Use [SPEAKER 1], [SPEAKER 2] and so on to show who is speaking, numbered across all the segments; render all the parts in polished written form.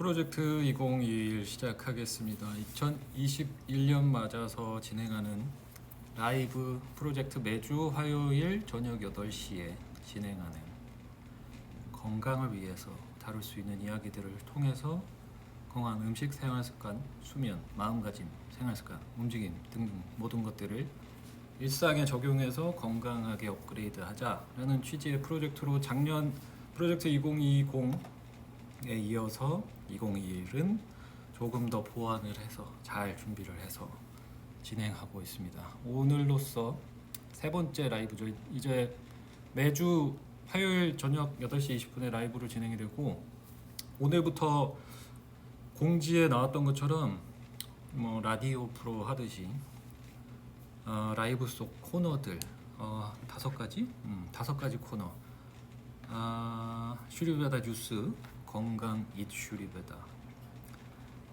[SPEAKER 1] 프로젝트 2021 시작하겠습니다. 2021년 맞아서 진행하는 라이브 프로젝트 매주 화요일 저녁 8시에 진행하는 건강을 위해서 다룰 수 있는 이야기들을 통해서 건강한 음식, 생활습관, 수면, 마음가짐, 생활습관, 움직임 등등 모든 것들을 일상에 적용해서 건강하게 업그레이드하자라는 취지의 프로젝트로 작년 프로젝트 2020에 이어서 2021은 조금 더 보완을 해서 잘 준비를 해서 진행하고 있습니다. 오늘로써 세 번째 라이브죠. 이제 매주 화요일 저녁 8시 20분에 라이브로 진행이 되고, 오늘부터 공지에 나왔던 것처럼 라디오 프로 하듯이 라이브 속 코너들 5가지? 5가지 코너. 슈리베다 주스, 건강 잇 슈리베다,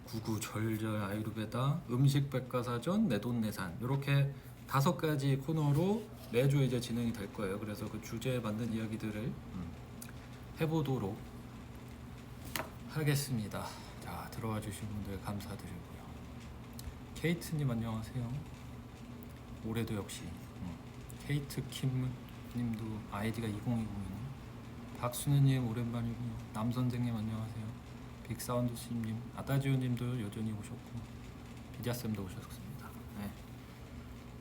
[SPEAKER 1] 구구절절 아유르베다, 음식 백과사전, 내돈내산, 이렇게 5가지 코너로 매주 이제 진행이 될 거예요. 그래서 그 주제에 맞는 이야기들을 해보도록 하겠습니다. 자, 들어와 주신 분들 감사드리고요. 케이트님 안녕하세요. 올해도 역시 케이트 킴님도 아이디가 2020이네요. 박순혜님 오랜만이고요. 남선생님 안녕하세요. 빅사운드씨님, 아다지오님도 여전히 오셨고 비자쌤도 오셨습니다. 네.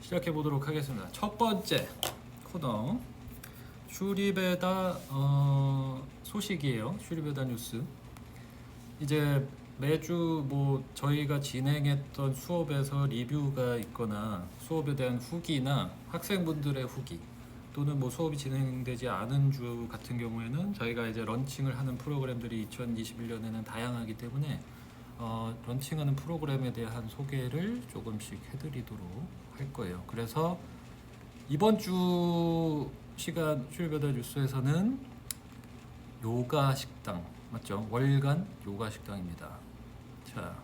[SPEAKER 1] 시작해보도록 하겠습니다. 첫 번째 코너 슈리베다 소식이에요. 슈리베다 뉴스. 이제 매주 저희가 진행했던 수업에서 리뷰가 있거나 수업에 대한 후기나 학생분들의 후기, 또는 수업이 진행되지 않은 주 같은 경우에는 저희가 이제 런칭을 하는 프로그램들이 2021년에는 다양하기 때문에 런칭하는 프로그램에 대한 소개를 조금씩 해드리도록 할 거예요. 그래서 이번 주 시간 슈리베다 뉴스에서는 요가 식당, 맞죠? 월간 요가 식당입니다. 자,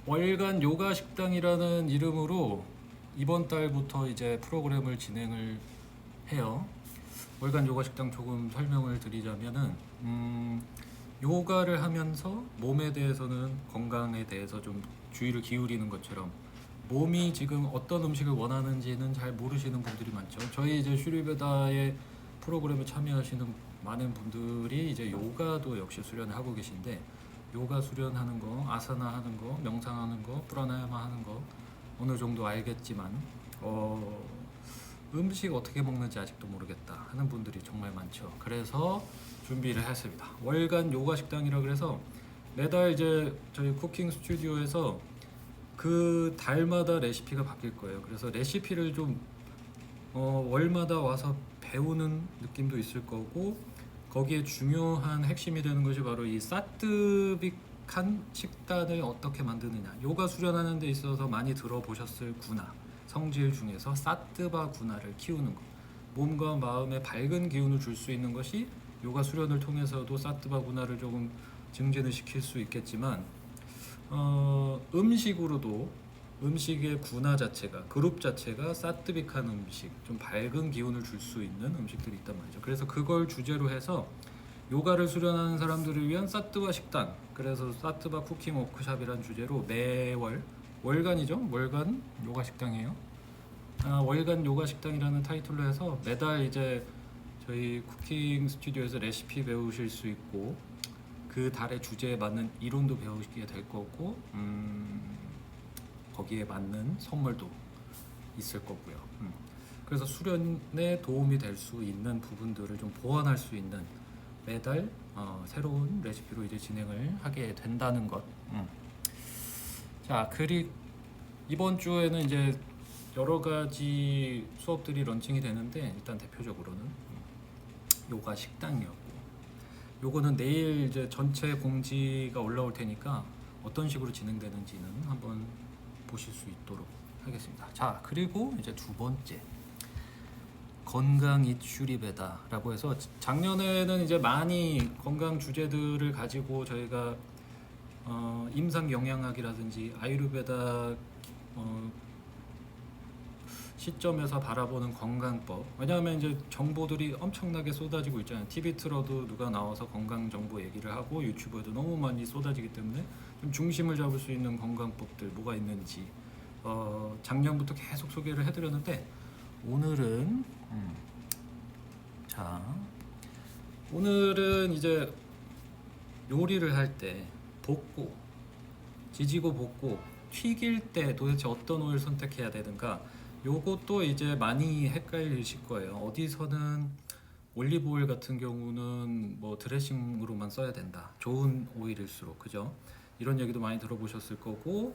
[SPEAKER 1] 월간 요가 식당이라는 이름으로 이번 달부터 이제 프로그램을 진행을 해요. 월간 요가 식당 조금 설명을 드리자면은 요가를 하면서 몸에 대해서는, 건강에 대해서 좀 주의를 기울이는 것처럼 몸이 지금 어떤 음식을 원하는지는 잘 모르시는 분들이 많죠. 저희 이제 슈리베다의 프로그램에 참여하시는 많은 분들이 이제 요가도 역시 수련을 하고 계신데, 요가 수련하는 거, 아사나 하는 거, 명상하는 거, 프라나야마 하는 거 어느 정도 알겠지만 음식 어떻게 먹는지 아직도 모르겠다 하는 분들이 정말 많죠. 그래서 준비를 했습니다. 월간 요가 식당이라 그래서 매달 이제 저희 쿠킹 스튜디오에서 그 달마다 레시피가 바뀔 거예요. 그래서 레시피를 좀 월마다 와서 배우는 느낌도 있을 거고, 거기에 중요한 핵심이 되는 것이 바로 이 사뜨빅한 식단을 어떻게 만드느냐. 요가 수련하는 데 있어서 많이 들어보셨을 구나, 성질 중에서 사뜨바 구나를 키우는 것, 몸과 마음에 밝은 기운을 줄 수 있는 것이 요가 수련을 통해서도 사뜨바 구나를 조금 증진을 시킬 수 있겠지만, 음식으로도 음식의 군화 자체가, 그룹 자체가 사뜨빅한 음식, 좀 밝은 기운을 줄 수 있는 음식들이 있단 말이죠. 그래서 그걸 주제로 해서 요가를 수련하는 사람들을 위한 사뜨바 식단, 그래서 사뜨바 쿠킹 워크샵이라는 주제로 매월, 월간이죠? 월간 요가 식당이에요. 월간 요가 식당이라는 타이틀로 해서 매달 이제 저희 쿠킹 스튜디오에서 레시피 배우실 수 있고, 그 달의 주제에 맞는 이론도 배우시게 될 거고, 거기에 맞는 선물도 있을 거고요. 그래서 수련에 도움이 될 수 있는 부분들을 좀 보완할 수 있는 매달 새로운 레시피로 이제 진행을 하게 된다는 것. 자, 그리고 이번 주에는 이제 여러 가지 수업들이 런칭이 되는데, 일단 대표적으로는 요가 식당이었고, 요거는 내일 이제 전체 공지가 올라올 테니까 어떤 식으로 진행되는지는 한번 보실 수 있도록 하겠습니다. 자, 그리고 이제 두 번째, 건강 잇 슈리베다라고 해서 작년에는 이제 많이 건강 주제들을 가지고 저희가 임상 영양학이라든지 아유르베다 시점에서 바라보는 건강법. 왜냐하면 이제 정보들이 엄청나게 쏟아지고 있잖아요. TV 틀어도 누가 나와서 건강 정보 얘기를 하고 유튜브에도 너무 많이 쏟아지기 때문에 좀 중심을 잡을 수 있는 건강법들 뭐가 있는지 작년부터 계속 소개를 해드렸는데 오늘은 자 오늘은 이제 요리를 할 때 볶고 지지고 볶고 튀길 때 도대체 어떤 오일 선택해야 되는가, 요것도 이제 많이 헷갈리실 거예요. 어디서는 올리브 오일 같은 경우는 뭐 드레싱으로만 써야 된다, 좋은 오일일수록, 그죠? 이런 얘기도 많이 들어보셨을 거고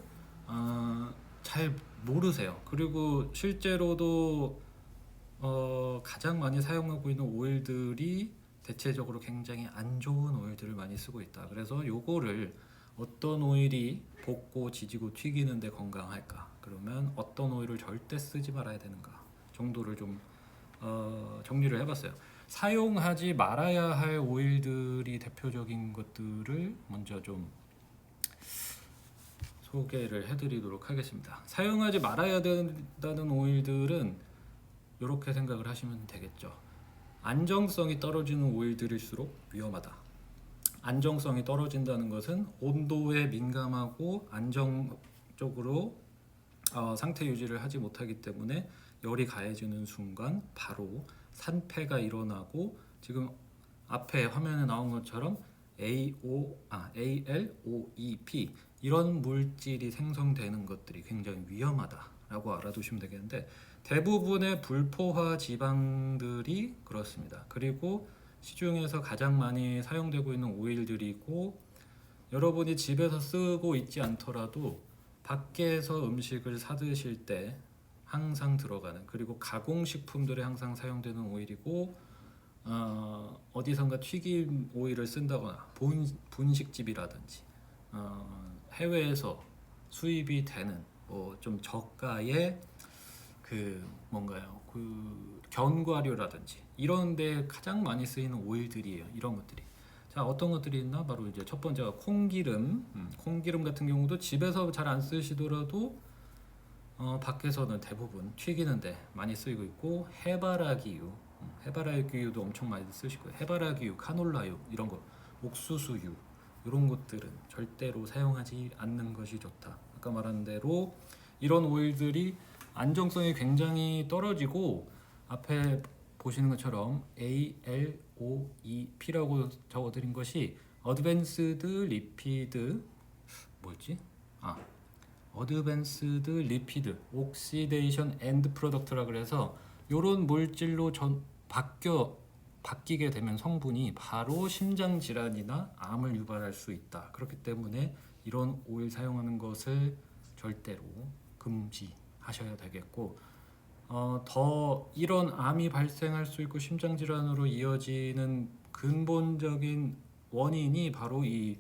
[SPEAKER 1] 잘 모르세요. 그리고 실제로도 가장 많이 사용하고 있는 오일들이 대체적으로 굉장히 안 좋은 오일들을 많이 쓰고 있다. 그래서 요거를 어떤 오일이 볶고 지지고 튀기는데 건강할까, 그러면 어떤 오일을 절대 쓰지 말아야 되는가 정도를 좀 정리를 해봤어요. 사용하지 말아야 할 오일들이 대표적인 것들을 먼저 좀 소개를 해드리도록 하겠습니다. 사용하지 말아야 된다는 오일들은 이렇게 생각을 하시면 되겠죠. 안정성이 떨어지는 오일들일수록 위험하다. 안정성이 떨어진다는 것은 온도에 민감하고 안정적으로 상태 유지를 하지 못하기 때문에 열이 가해지는 순간 바로 산패가 일어나고, 지금 앞에 화면에 나온 것처럼 ALOEP 이런 물질이 생성되는 것들이 굉장히 위험하다라고 알아두시면 되겠는데, 대부분의 불포화 지방들이 그렇습니다. 그리고 시중에서 가장 많이 사용되고 있는 오일들이고, 여러분이 집에서 쓰고 있지 않더라도 밖에서 음식을 사 드실 때 항상 들어가는, 그리고 가공식품들에 항상 사용되는 오일이고, 어디선가 튀김 오일을 쓴다거나 분식집이라든지 해외에서 수입이 되는 뭐 좀 저가의 그 뭔가요, 그 견과류라든지 이런 데 가장 많이 쓰이는 오일들이에요. 이런 것들이. 자, 어떤 것들이 있나? 바로 이제 첫 번째가 콩기름. 콩기름 같은 경우도 집에서 잘 안 쓰시더라도 밖에서는 대부분 튀기는데 많이 쓰이고 있고, 해바라기유, 해바라기유도 엄청 많이 쓰시고요. 해바라기유, 카놀라유 이런 거, 옥수수유 이런 것들은 절대로 사용하지 않는 것이 좋다. 아까 말한 대로 이런 오일들이 안정성이 굉장히 떨어지고, 앞에 보시는 것처럼 ALOEP라고 적어드린 것이 어드밴스드 리피드 뭐였지? 어드밴스드 리피드 옥시데이션 엔드 프로덕트라 그래서 이런 물질로 바뀌게 되면 성분이 바로 심장 질환이나 암을 유발할 수 있다. 그렇기 때문에 이런 오일 사용하는 것을 절대로 금지하셔야 되겠고, 더 이런 암이 발생할 수 있고 심장 질환으로 이어지는 근본적인 원인이 바로 이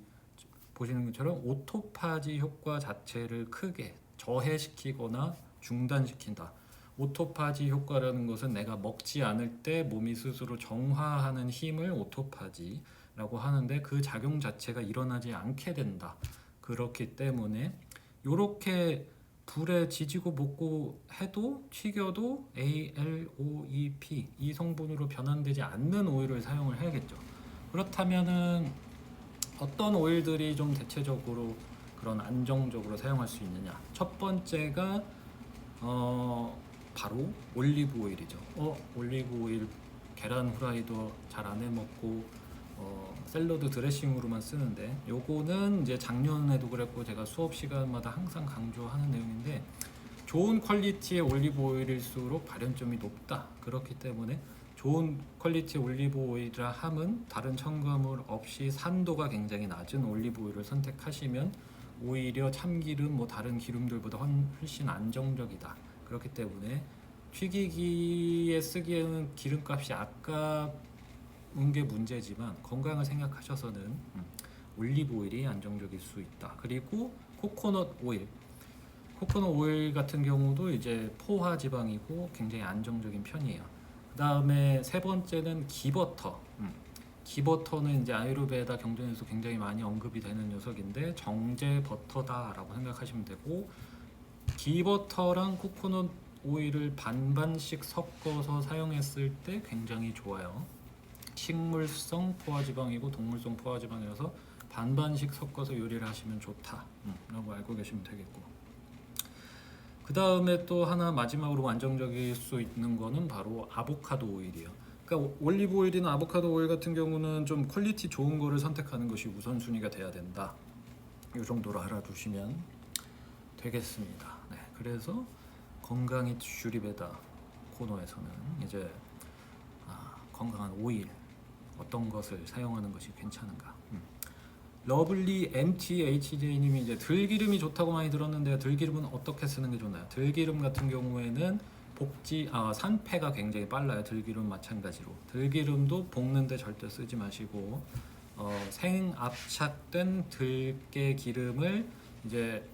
[SPEAKER 1] 보시는 것처럼 오토파지 효과 자체를 크게 저해시키거나 중단시킨다. 오토파지 효과라는 것은 내가 먹지 않을 때 몸이 스스로 정화하는 힘을 오토파지라고 하는데, 그 작용 자체가 일어나지 않게 된다. 그렇기 때문에 이렇게 불에 지지고 볶고 해도 튀겨도 ALOEP 이 성분으로 변환되지 않는 오일을 사용을 해야겠죠. 그렇다면은 어떤 오일들이 좀 대체적으로 그런 안정적으로 사용할 수 있느냐? 첫 번째가 바로 올리브 오일이죠. 올리브 오일 계란 후라이도 잘 안 해 먹고 샐러드 드레싱으로만 쓰는데, 요거는 이제 작년에도 그랬고 제가 수업 시간마다 항상 강조하는 내용인데, 좋은 퀄리티의 올리브 오일일수록 발연점이 높다. 그렇기 때문에 좋은 퀄리티의 올리브 오일이라 함은 다른 첨가물 없이 산도가 굉장히 낮은 올리브 오일을 선택하시면 오히려 참기름 뭐 다른 기름들보다 훨씬 안정적이다. 그렇기 때문에 튀기기에 쓰기에는 기름값이 아까운 게 문제지만 건강을 생각하셔서는 올리브 오일이 안정적일 수 있다. 그리고 코코넛 오일 같은 경우도 이제 포화 지방이고 굉장히 안정적인 편이에요. 그 다음에 세 번째는 기버터. 기버터는 이제 아유르베다 경전에서 굉장히 많이 언급이 되는 녀석인데 정제 버터다라고 생각하시면 되고, 기버터랑 코코넛 오일을 반반씩 섞어서 사용했을 때 굉장히 좋아요. 식물성 포화지방이고 동물성 포화지방이라서 반반씩 섞어서 요리를 하시면 좋다 라고 알고 계시면 되겠고, 그 다음에 또 하나 마지막으로 안정적일 수 있는 거는 바로 아보카도 오일이에요. 그러니까 올리브 오일이나 아보카도 오일 같은 경우는 좀 퀄리티 좋은 거를 선택하는 것이 우선순위가 돼야 된다. 이 정도로 알아두시면 되겠습니다. 네, 그래서 건강이 슈리베다 코너에서는 이제 건강한 오일 어떤 것을 사용하는 것이 괜찮은가. 러블리 MTHJ님이 이제 들기름이 좋다고 많이 들었는데요. 들기름은 어떻게 쓰는 게 좋나요? 들기름 같은 경우에는 산패가 굉장히 빨라요. 들기름 마찬가지로. 들기름도 볶는데 절대 쓰지 마시고 생압착된 들깨 기름을 이제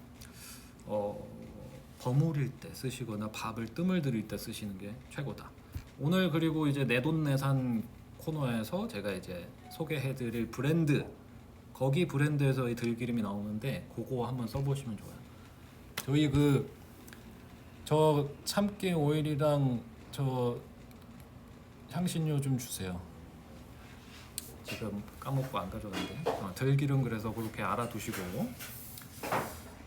[SPEAKER 1] 버무릴 때 쓰시거나 밥을 뜸을 들일 때 쓰시는 게 최고다. 오늘 그리고 이제 내돈내산 코너에서 제가 이제 소개해드릴 브랜드, 거기 브랜드에서 이 들기름이 나오는데 그거 한번 써보시면 좋아요. 저희 저 참깨 오일이랑 저 향신료 좀 주세요. 지금 까먹고 안 가져갔는데 들기름, 그래서 그렇게 알아두시고,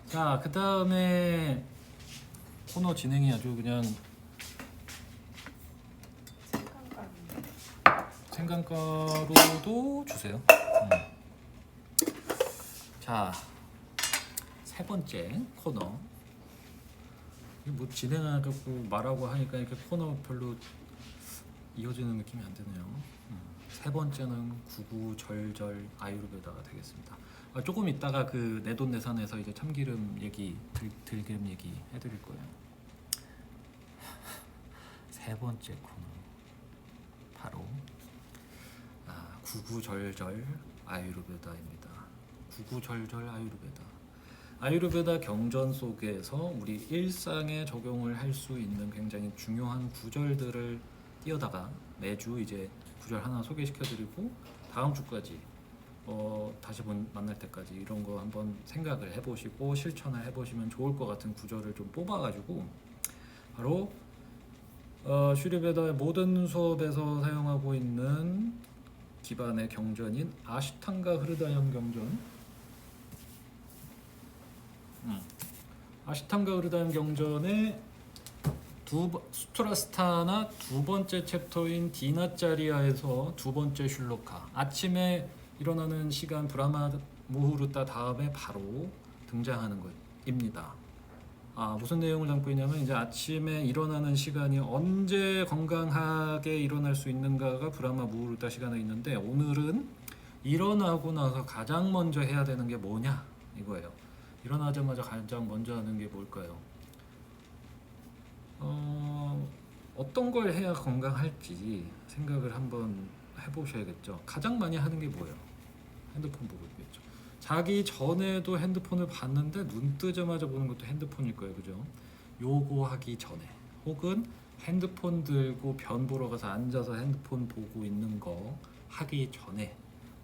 [SPEAKER 1] 자 그 다음에 코너 진행이 아주 그냥 생강가루도 주세요. 자, 세 번째 코너. 뭐 진행하고 말하고 하니까 이렇게 코너 별로 이어지는 느낌이 안 드네요. 세 번째는 구구절절 아유르베다가 되겠습니다. 조금 있다가 그 내돈내산에서 이제 참기름 얘기, 들기름 얘기 해드릴 거예요. 세 번째 코너 바로 구구절절 아유르베다입니다. 구구절절 아유르베다. 아유르베다 경전 속에서 우리 일상에 적용을 할 수 있는 굉장히 중요한 구절들을 띄어다가 매주 이제 구절 하나 소개시켜드리고, 다음 주까지 다시 만날 때까지 이런 거 한번 생각을 해보시고 실천을 해보시면 좋을 것 같은 구절을 좀 뽑아가지고 바로 슈리베다의 모든 수업에서 사용하고 있는 기반의 경전인 아시탄가 흐르다염 경전, 아시탄가 흐르다염 경전의 수트라스타나 두 번째 챕터인 디나짜리아에서 두 번째 슐로카, 아침에 일어나는 시간 브라마 무후르타 다음에 바로 등장하는 것입니다. 무슨 내용을 담고 있냐면 이제 아침에 일어나는 시간이 언제 건강하게 일어날 수 있는가가 브라마 무후르타 시간에 있는데, 오늘은 일어나고 나서 가장 먼저 해야 되는 게 뭐냐 이거예요. 일어나자마자 가장 먼저 하는 게 뭘까요? 어떤 걸 해야 건강할지 생각을 한번 해보셔야겠죠. 가장 많이 하는 게 뭐예요? 핸드폰 보고 있겠죠. 자기 전에도 핸드폰을 봤는데 눈 뜨자마자 보는 것도 핸드폰일 거예요, 그죠? 요거 하기 전에, 혹은 핸드폰 들고 변 보러 가서 앉아서 핸드폰 보고 있는 거 하기 전에,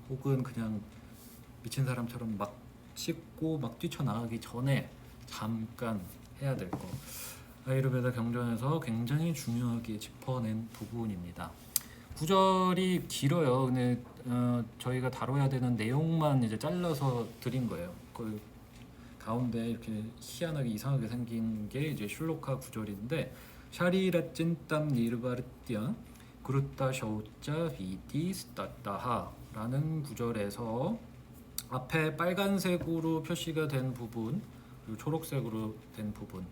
[SPEAKER 1] 혹은 그냥 미친 사람처럼 막 씻고 막 뛰쳐나가기 전에 잠깐 해야 될 거, 아유르베다 경전에서 굉장히 중요하게 짚어낸 부분입니다. 구절이 길어요. 근데 저희가 다뤄야 되는 내용만 이제 잘라서 드린 거예요. 그 가운데 이렇게 희한하게 이상하게 생긴 게 이제 슐로카 구절인데, 샤리라 찐땀 니르바르띠아 그루타 셔우짜 비디 스타타하 라는 구절에서 앞에 빨간색으로 표시가 된 부분, 그리고 초록색으로 된 부분,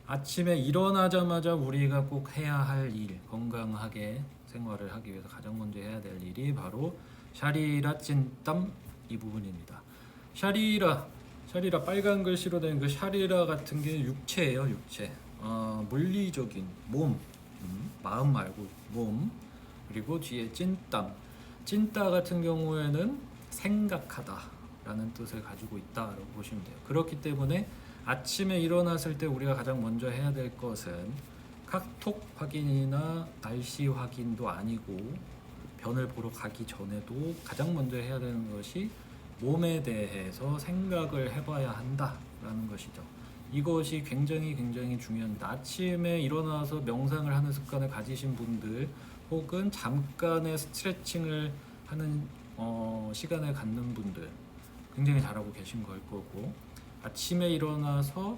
[SPEAKER 1] 아침에 일어나자마자 우리가 꼭 해야 할 일, 건강하게 생활을 하기 위해서 가장 먼저 해야 될 일이 바로 샤리라 찐땀 이 부분입니다. 샤리라 빨간 글씨로 된 그 샤리라 같은 게 육체예요, 육체. 물리적인 몸, 마음 말고 몸. 그리고 뒤에 찐따 같은 경우에는 생각하다라는 뜻을 가지고 있다라고 보시면 돼요. 그렇기 때문에 아침에 일어났을 때 우리가 가장 먼저 해야 될 것은 카톡 확인이나 날씨 확인도 아니고, 변을 보러 가기 전에도 가장 먼저 해야 되는 것이 몸에 대해서 생각을 해봐야 한다라는 것이죠. 이것이 굉장히 굉장히 중요합니다. 아침에 일어나서 명상을 하는 습관을 가지신 분들 혹은 잠깐의 스트레칭을 하는 시간을 갖는 분들 굉장히 잘하고 계신 걸 거고, 아침에 일어나서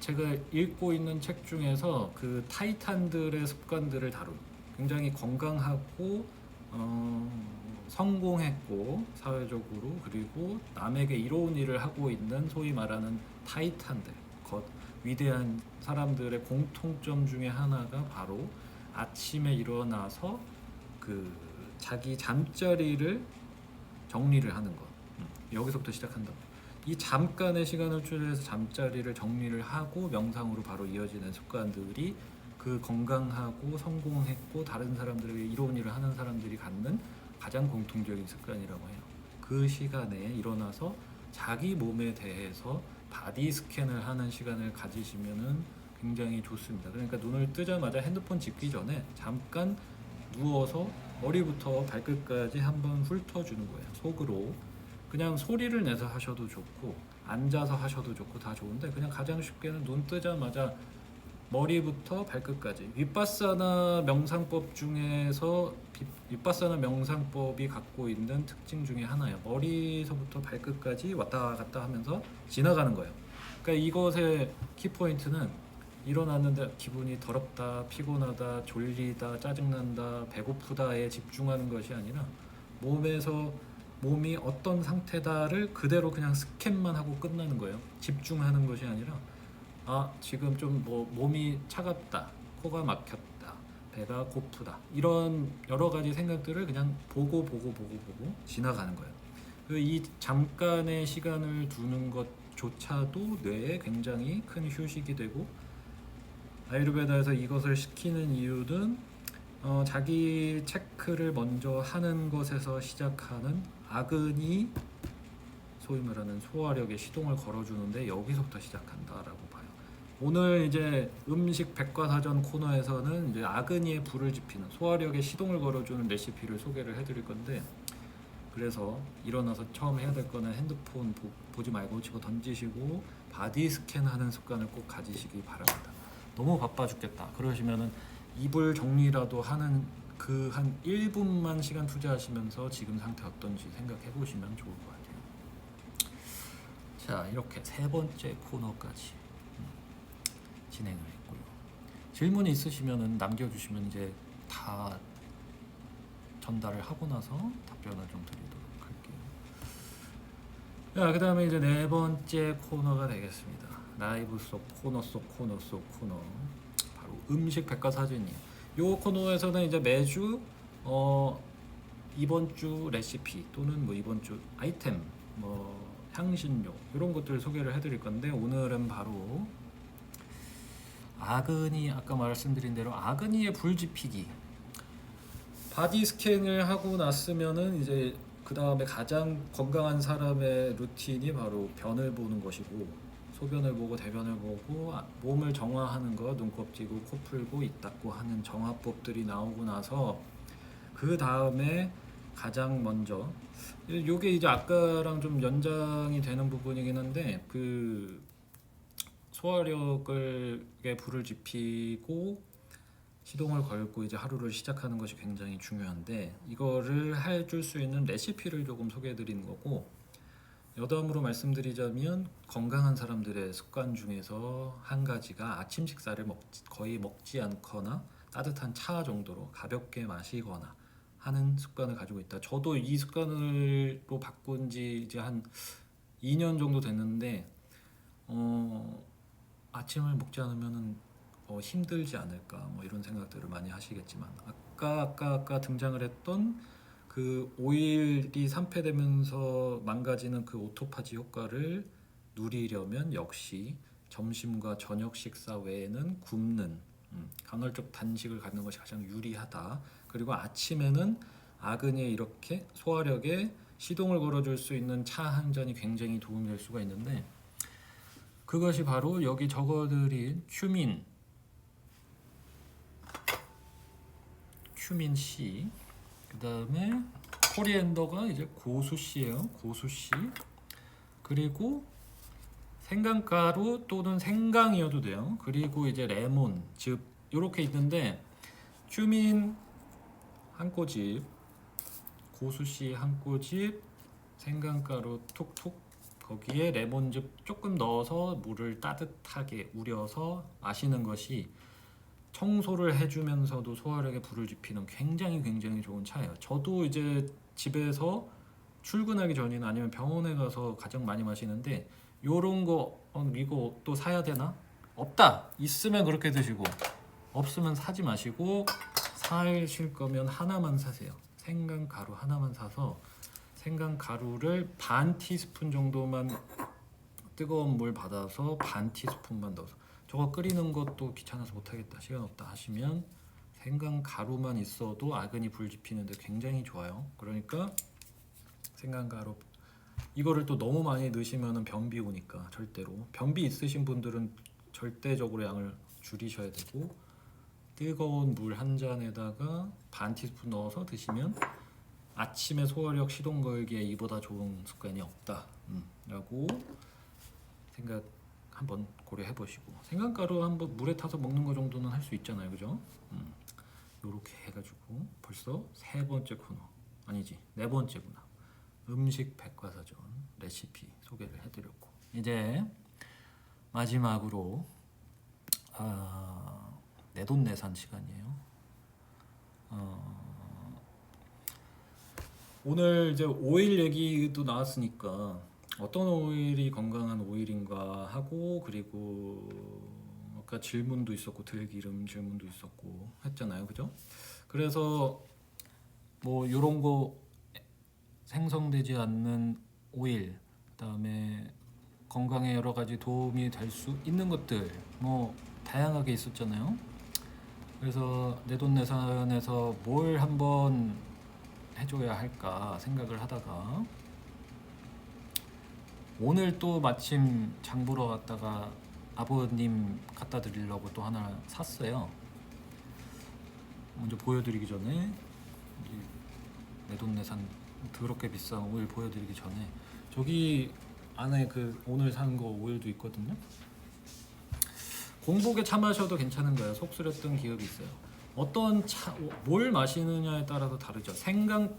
[SPEAKER 1] 제가 읽고 있는 책 중에서 그 타이탄들의 습관들을 다룬, 굉장히 건강하고 성공했고 사회적으로, 그리고 남에게 이로운 일을 하고 있는 소위 말하는 타이탄들, 위대한 사람들의 공통점 중에 하나가 바로 아침에 일어나서 그 자기 잠자리를 정리를 하는 것. 여기서부터 시작한다. 이 잠깐의 시간을 투자해서 잠자리를 정리를 하고 명상으로 바로 이어지는 습관들이 그 건강하고 성공했고 다른 사람들에게 이로운 일을 하는 사람들이 갖는 가장 공통적인 습관이라고 해요. 그 시간에 일어나서 자기 몸에 대해서 바디 스캔을 하는 시간을 가지시면은 굉장히 좋습니다. 그러니까 눈을 뜨자마자 핸드폰 짚기 전에 잠깐 누워서 머리부터 발끝까지 한번 훑어주는 거예요. 속으로. 그냥 소리를 내서 하셔도 좋고 앉아서 하셔도 좋고 다 좋은데, 그냥 가장 쉽게는 눈 뜨자마자 머리부터 발끝까지. 윗바사나 명상법 중에서 윗바사나 명상법이 갖고 있는 특징 중에 하나예요. 머리서부터 발끝까지 왔다 갔다 하면서 지나가는 거예요. 그러니까 이것의 키포인트는 일어났는데 기분이 더럽다, 피곤하다, 졸리다, 짜증난다, 배고프다에 집중하는 것이 아니라 몸이 어떤 상태다를 그대로 그냥 스캔만 하고 끝나는 거예요. 집중하는 것이 아니라 지금 좀 몸이 차갑다, 코가 막혔다, 배가 고프다, 이런 여러 가지 생각들을 그냥 보고 지나가는 거예요. 이 잠깐의 시간을 두는 것조차도 뇌에 굉장히 큰 휴식이 되고, 아유르베다에서 이것을 시키는 이유는 자기 체크를 먼저 하는 것에서 시작하는 아근이 소위 말하는 소화력의 시동을 걸어주는데 여기서부터 시작한다라고 봐요. 오늘 이제 음식 백과사전 코너에서는 이제 아그니의 불을 지피는 소화력의 시동을 걸어주는 레시피를 소개를 해드릴 건데, 그래서 일어나서 처음 해야 될 거는 핸드폰 보지 말고 집어 던지시고 바디 스캔하는 습관을 꼭 가지시기 바랍니다. 너무 바빠 죽겠다 그러시면은 이불 정리라도 하는 그 한 1분만 시간 투자하시면서 지금 상태 어떤지 생각해 보시면 좋을 것 같아요. 자, 이렇게 세 번째 코너까지 진행을 했고요. 질문이 있으시면은 남겨주시면 이제 다 전달을 하고 나서 답변을 좀 드리도록 할게요. 자, 그 다음에 이제 네 번째 코너가 되겠습니다. 라이브 속 코너 바로 음식 백과사전이에요. 요 코너에서는 이제 매주 이번 주 레시피 또는 이번 주 아이템, 향신료 이런 것들을 소개를 해드릴 건데, 오늘은 바로 아그니, 아까 말씀드린 대로 아그니의 불지피기. 바디 스캔을 하고 났으면은 이제 그 다음에 가장 건강한 사람의 루틴이 바로 변을 보는 것이고, 소변을 보고 대변을 보고 몸을 정화하는 거, 눈곱지고 코 풀고 입 닫고 하는 정화법들이 나오고 나서 그 다음에 가장 먼저, 요게 이제 아까랑 좀 연장이 되는 부분이긴 한데, 그 소화력에 불을 지피고 시동을 걸고 이제 하루를 시작하는 것이 굉장히 중요한데, 이거를 해줄 수 있는 레시피를 조금 소개해 드리는 거고, 여담으로 말씀드리자면 건강한 사람들의 습관 중에서 한 가지가 아침 식사를 거의 먹지 않거나 따뜻한 차 정도로 가볍게 마시거나 하는 습관을 가지고 있다. 저도 이 습관으로 바꾼 지 이제 한 2년 정도 됐는데, 아침을 먹지 않으면은 힘들지 않을까 이런 생각들을 많이 하시겠지만, 아까 등장을 했던 그 오일이 산패되면서 망가지는 그 오토파지 효과를 누리려면 역시 점심과 저녁 식사 외에는 굶는 간헐적 단식을 갖는 것이 가장 유리하다. 그리고 아침에는 아근에 이렇게 소화력에 시동을 걸어줄 수 있는 차 한 잔이 굉장히 도움이 될 수가 있는데, 그것이 바로 여기 적어드린 큐민 C, 그 다음에 코리앤더가 이제 고수씨예요. 고수씨. 그리고 생강가루 또는 생강이어도 돼요. 그리고 이제 레몬, 즙 이렇게 있는데 큐민 한 꼬집, 고수씨 한 꼬집, 생강가루 톡톡 거기에 레몬즙 조금 넣어서 물을 따뜻하게 우려서 마시는 것이 청소를 해주면서도 소화력에 불을 지피는 굉장히 좋은 차예요. 저도 이제 집에서 출근하기 전이나 아니면 병원에 가서 가장 많이 마시는데 요런 거 이거 또 사야 되나? 없다! 있으면 그렇게 드시고 없으면 사지 마시고 사실 거면 하나만 사세요. 생강가루 하나만 사서 생강가루를 반 티스푼 정도만 뜨거운 물 받아서 반 티스푼만 넣어서 저거 끓이는 것도 귀찮아서 못하겠다 시간 없다 하시면 생강가루만 있어도 아근이 불 지피는데 굉장히 좋아요. 그러니까 생강가루 이거를 또 너무 많이 넣으시면 변비 오니까 절대로 변비 있으신 분들은 절대적으로 양을 줄이셔야 되고 뜨거운 물 한 잔에다가 반 티스푼 넣어서 드시면 아침에 소화력 시동 걸기에 이보다 좋은 습관이 없다 라고 생각 한번 고려해 보시고 생강가루 한번 물에 타서 먹는 거 정도는 할 수 있잖아요, 그죠? 요렇게 해가지고 벌써 세 번째 코너 아니지 네 번째구나. 음식 백과사전 레시피 소개를 해드렸고 이제 마지막으로 내돈내산 시간이에요. 오늘 이제 오일 얘기도 나왔으니까 어떤 오일이 건강한 오일인가 하고 그리고 아까 질문도 있었고 들기름 질문도 있었고 했잖아요, 그죠? 그래서 뭐 요런 거 생성되지 않는 오일 그다음에 건강에 여러 가지 도움이 될 수 있는 것들 뭐 다양하게 있었잖아요. 그래서 내돈내산에서 뭘 한번 해줘야 할까 생각을 하다가 오늘 또 마침 장 보러 갔다가 아버님 갖다 드리려고 또 하나 샀어요. 먼저 보여드리기 전에 내돈내산 더럽게 비싼 오일 보여드리기 전에 저기 안에 그 오늘 산 거 오일도 있거든요. 공복에 차 마셔도 괜찮은 거예요. 속 쓰렸던 기억이 있어요. 어떤 뭘 마시느냐에 따라서 다르죠. 생강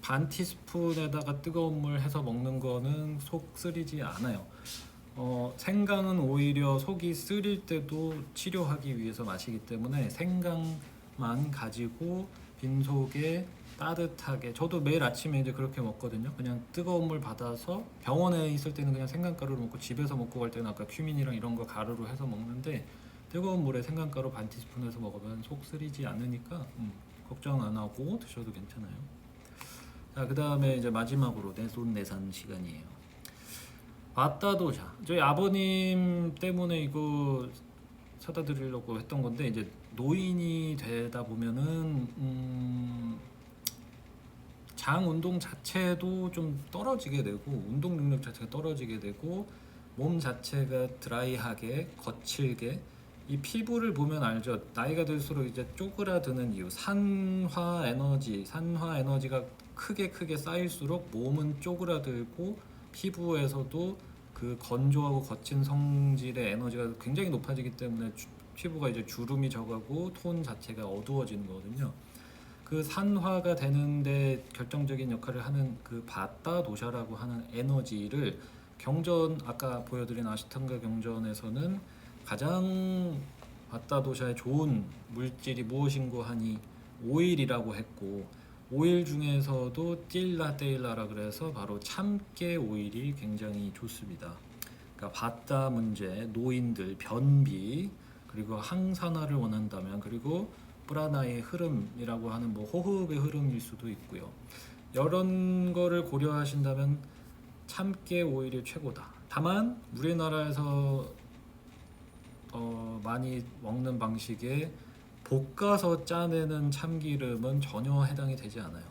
[SPEAKER 1] 반 티스푼에다가 뜨거운 물 해서 먹는 거는 속 쓰리지 않아요. 생강은 오히려 속이 쓰릴 때도 치료하기 위해서 마시기 때문에 생강만 가지고 빈속에 따뜻하게 저도 매일 아침에 이제 그렇게 먹거든요. 그냥 뜨거운 물 받아서 병원에 있을 때는 그냥 생강가루를 먹고 집에서 먹고 갈 때는 아까 큐민이랑 이런 거 가루로 해서 먹는데 뜨거운 물에 생강가루 반 티스푼 해서 먹으면 속 쓰리지 않으니까 걱정 안 하고 드셔도 괜찮아요. 자, 그 다음에 이제 마지막으로 내돈내산 시간이에요. 바따도샤 저희 아버님 때문에 이거 사다 드리려고 했던 건데 이제 노인이 되다 보면은 장 운동 자체도 좀 떨어지게 되고 운동 능력 자체가 떨어지게 되고 몸 자체가 드라이하게 거칠게 이 피부를 보면 알죠. 나이가 들수록 이제 쪼그라드는 이유 산화 에너지가 크게 쌓일수록 몸은 쪼그라들고 피부에서도 그 건조하고 거친 성질의 에너지가 굉장히 높아지기 때문에 피부가 이제 주름이 져가고 톤 자체가 어두워지는 거거든요. 그 산화가 되는데 결정적인 역할을 하는 그 바타 도샤라고 하는 에너지를 경전 아까 보여드린 아시탄가 경전에서는 가장 바타 도샤에 좋은 물질이 무엇인고 하니 오일이라고 했고 오일 중에서도 틸라테일라라 그래서 바로 참깨 오일이 굉장히 좋습니다. 그러니까 바타 문제, 노인들, 변비 그리고 항산화를 원한다면 그리고 프라나의 흐름이라고 하는 뭐 호흡의 흐름일 수도 있고요. 이런 거를 고려하신다면 참깨 오일이 최고다. 다만 우리나라에서 많이 먹는 방식의 볶아서 짜내는 참기름은 전혀 해당이 되지 않아요.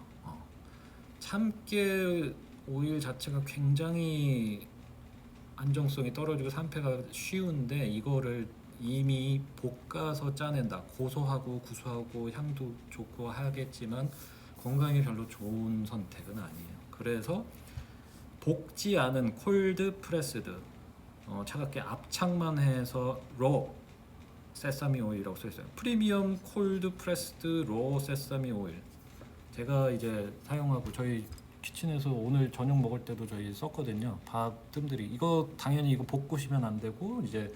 [SPEAKER 1] 참깨 오일 자체가 굉장히 안정성이 떨어지고 산패가 쉬운데 이거를 이미 볶아서 짜낸다. 고소하고 구수하고 향도 좋고 하겠지만 건강에 별로 좋은 선택은 아니에요. 그래서 볶지 않은 콜드 프레스드 차갑게 압착만 해서 로 세사미 오일이라고 써 있어요. 프리미엄 콜드 프레스드 로 세사미 오일. 제가 이제 사용하고 저희 키친에서 오늘 저녁 먹을 때도 저희 썼거든요. 밥 뜸들이 이거 당연히 이거 볶으시면 안 되고 이제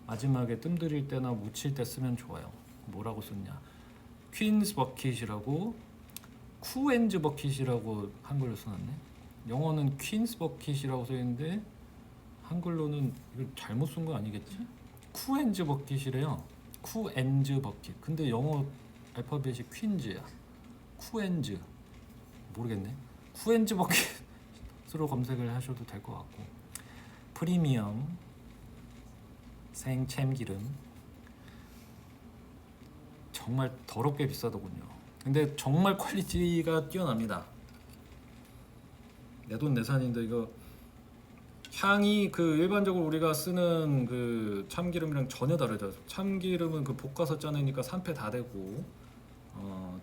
[SPEAKER 1] 마지막에 뜸들일 때나 무칠 때 쓰면 좋아요. 뭐라고 썼냐? 퀸스 버킷이라고 쿠엔즈 버킷이라고 한글로 써놨네. 영어는 퀸스 버킷이라고 써 있는데 한글로는 이거 잘못 쓴 거 아니겠지? 쿠엔즈 버킷이래요. 쿠엔즈 버킷. 근데 영어 알파벳이 퀸즈야. 쿠엔즈 모르겠네. 쿠엔즈 버킷으로 검색을 하셔도 될 것 같고 프리미엄 생참기름 정말 더럽게 비싸더군요. 근데 정말 퀄리티가 뛰어납니다. 내돈내산인데 이거 향이 그 일반적으로 우리가 쓰는 그 참기름이랑 전혀 다르죠. 참기름은 그 볶아서 짜내니까 산패 다 되고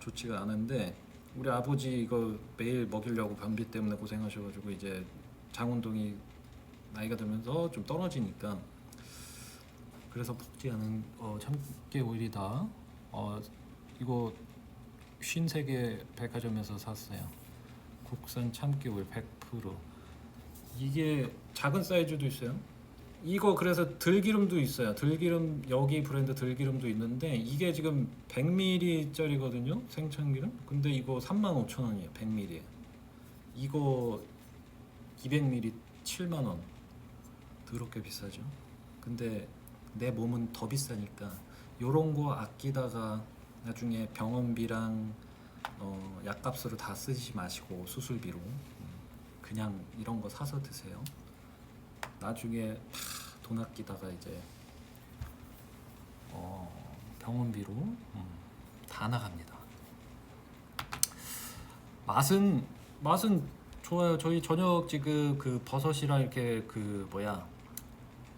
[SPEAKER 1] 좋지가 않은데 우리 아버지 이거 매일 먹이려고 변비 때문에 고생하셔가지고 이제 장운동이 나이가 들면서 좀 떨어지니까 그래서 볶지 않은 참깨 오일이다. 이거 53개 백화점에서 샀어요. 국산 참깨 오일 100%. 이게 작은 사이즈도 있어요. 이거 그래서 들기름도 있어요. 들기름 여기 브랜드 들기름도 있는데 이게 지금 100ml짜리거든요. 생참기름. 근데 이거 35,000원이에요. 100ml에. 이거 200ml 7만원. 더럽게 비싸죠. 근데 내 몸은 더 비싸니까 요런 거 아끼다가 나중에 병원비랑 약값으로 다 쓰지 마시고 수술비로 그냥 이런 거 사서 드세요. 나중에 돈 아끼다가 이제 병원비로 다 나갑니다. 맛은 좋아요. 저희 저녁 지금 그 버섯이랑 이렇게 그 뭐야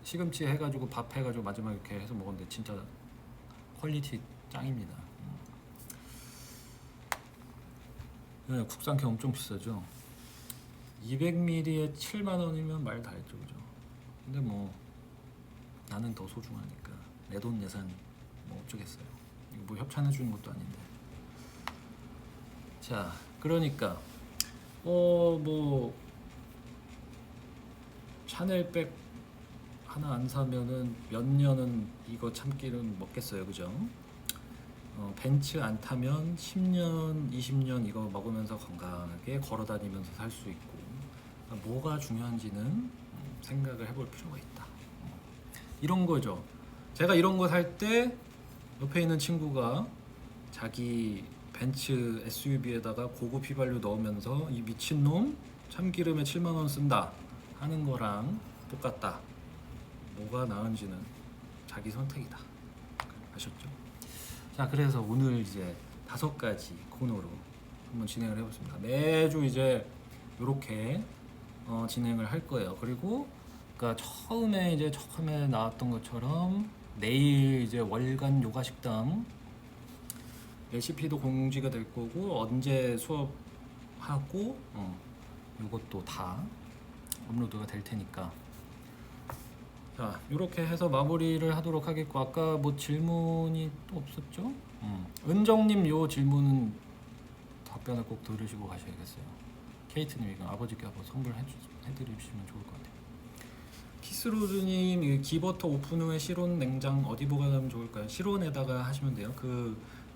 [SPEAKER 1] 시금치 해가지고 밥 해가지고 마지막에 이렇게 해서 먹었는데 진짜 퀄리티 짱입니다. 네, 국산캐 엄청 비싸죠. 200ml에 7만 원이면 말 다 했죠, 그죠? 근데 뭐 나는 더 소중하니까 내 돈 예산 뭐 어쩌겠어요. 이거 뭐 협찬해 주는 것도 아닌데. 자, 그러니까 뭐 샤넬백 하나 안 사면은 몇 년은 이거 참기름 먹겠어요, 그죠? 벤츠 안 타면 10년, 20년 이거 먹으면서 건강하게 걸어다니면서 살 수 있고 뭐가 중요한지는 생각을 해볼 필요가 있다. 이런 거죠. 제가 이런 거 살 때 옆에 있는 친구가 자기 벤츠 SUV에다가 고급 휘발유 넣으면서 이 미친놈 참기름에 7만 원 쓴다 하는 거랑 똑같다. 뭐가 나은지는 자기 선택이다. 아셨죠? 자, 그래서 오늘 이제 5가지 코너로 한번 진행을 해봤습니다. 매주 이제 이렇게 진행을 할 거예요. 그리고 그러니까 처음에 나왔던 것처럼 내일 이제 월간 요가 식당 레시피도 공지가 될 거고 언제 수업하고 이것도 다 업로드가 될 테니까. 자, 이렇게 해서 마무리를 하도록 하겠고 아까 뭐 질문이 또 없었죠? 은정님 요 질문은 답변을 꼭 들으시고 가셔야겠어요. 케이트님 이거 아버지께 한번 선물해드리시면 좋을 것 같아요. 키스로즈님 기버터 오픈 후에 실온 냉장 어디 보관하면 좋을까요? 실온에다가 하시면 돼요.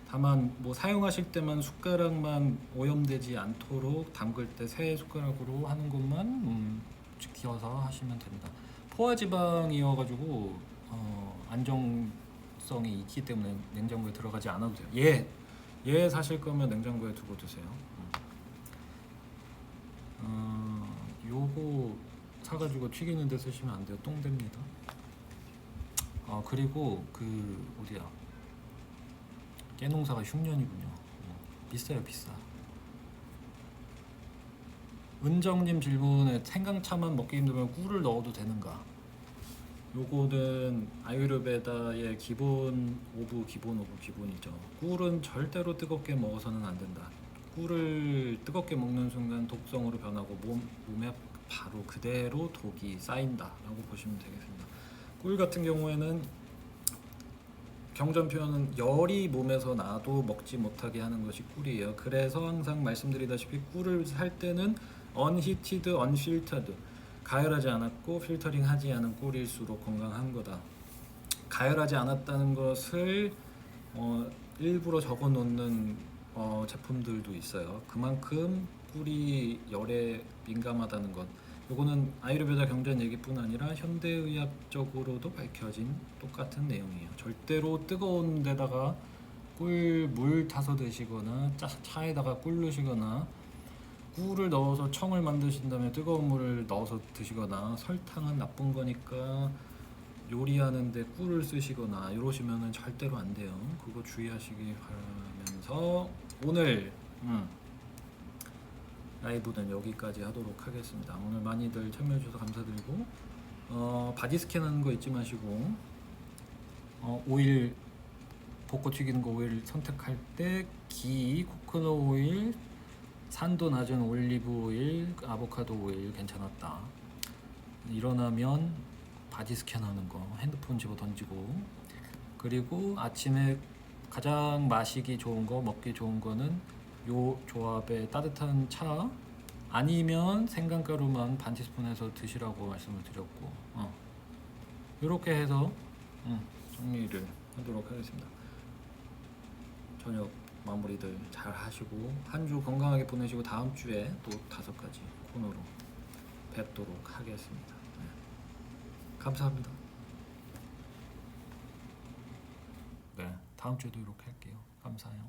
[SPEAKER 1] 다만 뭐 사용하실 때만 숟가락만 오염되지 않도록 담글 때 새 숟가락으로 하는 것만 지켜서 하시면 된다. 포화지방이어가지고 안정성이 있기 때문에 냉장고에 들어가지 않아도 돼요. 얘 사실 거면 냉장고에 두고 드세요. 요거 사가지고 튀기는 데 쓰시면 안 돼요. 똥 됩니다. 그리고 어디야? 깨농사가 흉년이군요. 비싸요, 비싸. 은정님 질문에 생강차만 먹기 힘들면 꿀을 넣어도 되는가? 요거는 아유르베다의 기본이죠. 꿀은 절대로 뜨겁게 먹어서는 안 된다. 꿀을 뜨겁게 먹는 순간 독성으로 변하고 몸에 바로 그대로 독이 쌓인다라고 보시면 되겠습니다. 꿀 같은 경우에는 경전 표현은 열이 몸에서 나도 먹지 못하게 하는 것이 꿀이에요. 그래서 항상 말씀드리다시피 꿀을 살 때는 unheated, unfiltered, 가열하지 않았고 필터링하지 않은 꿀일수록 건강한 거다. 가열하지 않았다는 것을 일부러 적어 놓는 제품들도 있어요. 그만큼 꿀이 열에 민감하다는 것. 요거는 아유르베다 경전 얘기뿐 아니라 현대의학적으로도 밝혀진 똑같은 내용이에요. 절대로 뜨거운 데다가 꿀 물 타서 드시거나 차에다가 꿀 넣으시거나 꿀을 넣어서 청을 만드신 다음에 뜨거운 물을 넣어서 드시거나 설탕은 나쁜 거니까 요리하는데 꿀을 쓰시거나 이러시면은 절대로 안 돼요. 그거 주의하시기 바라면서 오늘 라이브는 여기까지 하도록 하겠습니다. 오늘 많이들 참여해 주셔서 감사드리고 바디 스캔하는 거 잊지 마시고 오일 볶고 튀기는 거 오일 선택할 때 기, 코코넛 오일, 산도 낮은 올리브 오일, 아보카도 오일 괜찮았다. 일어나면 바디 스캔하는 거 핸드폰 집어 던지고 그리고 아침에 가장 마시기 좋은 거 먹기 좋은 거는 요 조합에 따뜻한 차 아니면 생강가루만 반 티스푼 해서 드시라고 말씀을 드렸고 이렇게 해서 정리를 하도록 하겠습니다. 저녁 마무리들 잘 하시고 한 주 건강하게 보내시고 다음 주에 또 5가지 코너로 뵙도록 하겠습니다. 네. 감사합니다. 네, 다음 주에도 이렇게 할게요. 감사해요.